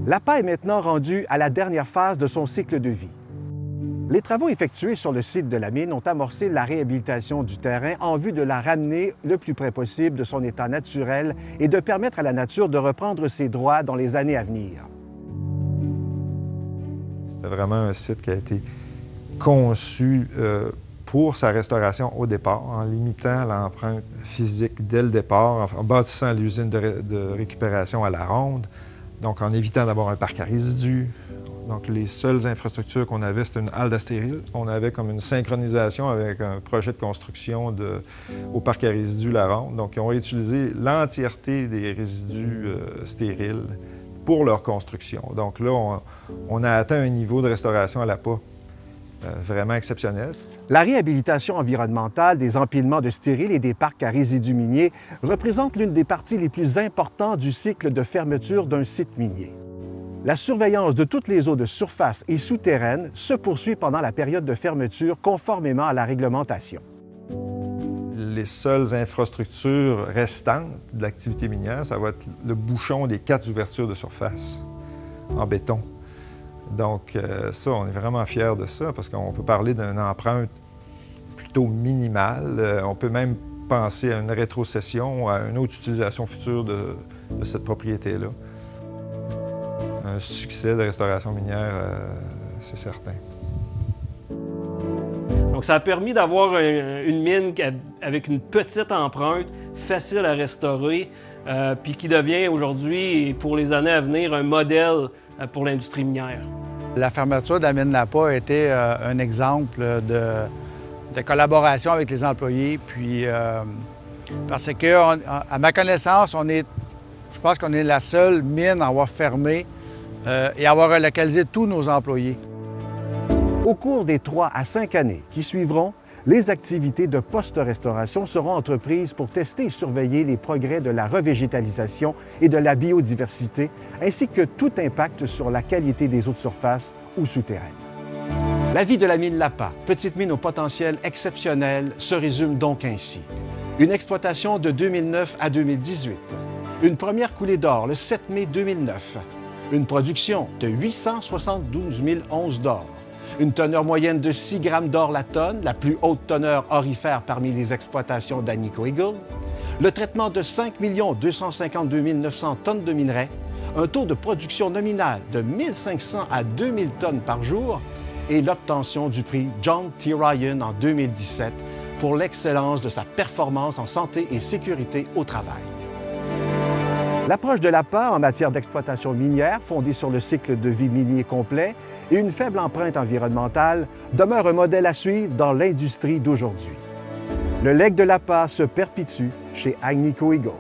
L'APA est maintenant rendue à la dernière phase de son cycle de vie. Les travaux effectués sur le site de la mine ont amorcé la réhabilitation du terrain en vue de la ramener le plus près possible de son état naturel et de permettre à la nature de reprendre ses droits dans les années à venir. C'était vraiment un site qui a été conçu pour sa restauration au départ, en limitant l'empreinte physique dès le départ, en bâtissant l'usine de récupération à la ronde, donc en évitant d'avoir un parc à résidus. Donc, les seules infrastructures qu'on avait, c'était une halde à stérile. On avait comme une synchronisation avec un projet de construction au parc à résidus La Ronde. Donc, ils ont réutilisé l'entièreté des résidus stériles pour leur construction. Donc là, on a atteint un niveau de restauration à l'APA vraiment exceptionnel. La réhabilitation environnementale des empilements de stériles et des parcs à résidus miniers représente l'une des parties les plus importantes du cycle de fermeture d'un site minier. La surveillance de toutes les eaux de surface et souterraines se poursuit pendant la période de fermeture conformément à la réglementation. Les seules infrastructures restantes de l'activité minière, ça va être le bouchon des 4 ouvertures de surface en béton. Donc ça, on est vraiment fiers de ça parce qu'on peut parler d'une empreinte plutôt minimale. On peut même penser à une rétrocession, à une autre utilisation future de cette propriété-là. Un succès de restauration minière, c'est certain. Donc, ça a permis d'avoir une mine avec une petite empreinte, facile à restaurer, puis qui devient aujourd'hui, pour les années à venir, un modèle pour l'industrie minière. La fermeture de la mine Lapa a été un exemple de collaboration avec les employés, puis parce que, à ma connaissance, je pense qu'on est la seule mine à avoir fermé et avoir relocalisé tous nos employés. Au cours des 3 à 5 années qui suivront, les activités de post-restauration seront entreprises pour tester et surveiller les progrès de la revégétalisation et de la biodiversité, ainsi que tout impact sur la qualité des eaux de surface ou souterraines. La vie de la mine Lapa, petite mine au potentiel exceptionnel, se résume donc ainsi. Une exploitation de 2009 à 2018. Une première coulée d'or le 7 mai 2009. Une production de 872 000 onces d'or. Une teneur moyenne de 6 grammes d'or la tonne, la plus haute teneur orifère parmi les exploitations d'Agnico Eagle. Le traitement de 5 252 900 tonnes de minerais. Un taux de production nominal de 1 500 à 2 000 tonnes par jour. Et l'obtention du prix John T. Ryan en 2017 pour l'excellence de sa performance en santé et sécurité au travail. L'approche de l'APA en matière d'exploitation minière, fondée sur le cycle de vie minier complet et une faible empreinte environnementale, demeure un modèle à suivre dans l'industrie d'aujourd'hui. Le legs de l'APA se perpétue chez Agnico Eagle.